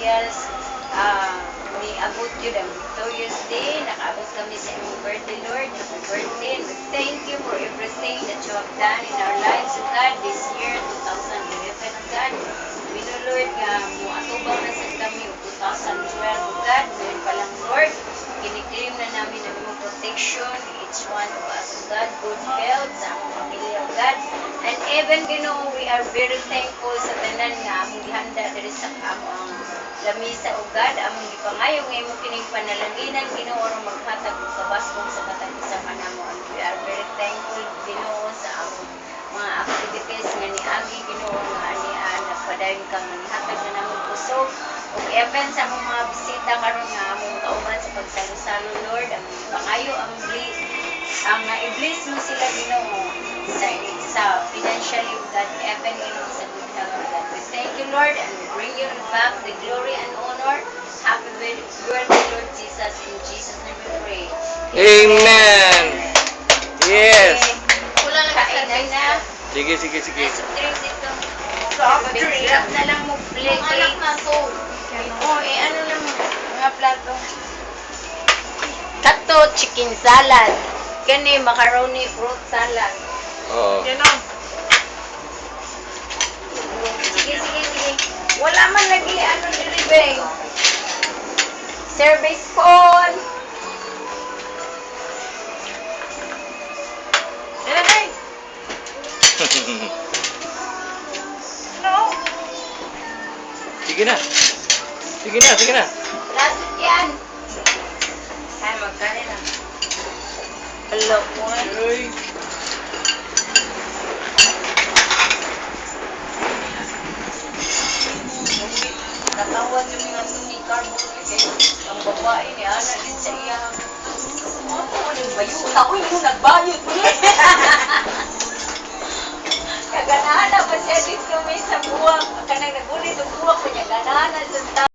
Trials, ni abot yun ang victorious day. Nakaabot kami sa imong birthday, Lord. Happy birthday. We thank you for everything that you have done in our lives, O God, this year, 2011, O God. We know, Lord, nga mo atubang na sa kami, 2012, O God. Ngayon pa lang, Lord, kiniklaim na namin ang imong protection, each one of us, O God, good health sa among pamilya, O God. And even, we are very thankful sa tanan nga among gihanda diri sa among lamisa, O God, among gipangayo nga imo kining panalanginan, Ginoo, aron maghatag og kabasbong sa matag usa ka namo. And we are very thankful, Ginoo, sa among mga activities nga niagi, Ginoo, nga anian nagpadayon ka nga nihatag na namong kusog. Ug even sa among mga bisita karon nga among kauban sa pagsalo-salo, Lord, ang pangayo ang i-bless mo sila, Ginoo, sa financially, O God, even Ginoo, sa good health, O God. We thank you, Lord, and we bring you back the glory and honor. Happy birthday, Lord Jesus. In Jesus' name we pray. Amen. Yes. Wala na kainan na. Sige. Soft drinks ito. Soft drinks. Hirap na lang mo play. Mga anak na to. Ano lang mga plato. Kato, chicken salad. Kani, macaroni, fruit salad. Oo. Yan o. Sige. Wala man lagi, nilibing. Service phone. Yan na, No? Sige na. Lahat yan. Ay, magkanin na. Hello, boy. Uy. Natawan yung mga ni Carbon kay ang babae ni Ana din sa iya. Ano yung bayo? Ako yung nagbayot mo. Kaganahan na pa siya dito may sa buwak. Kanang nagulit ang buwak ko niya. Ganahan na sa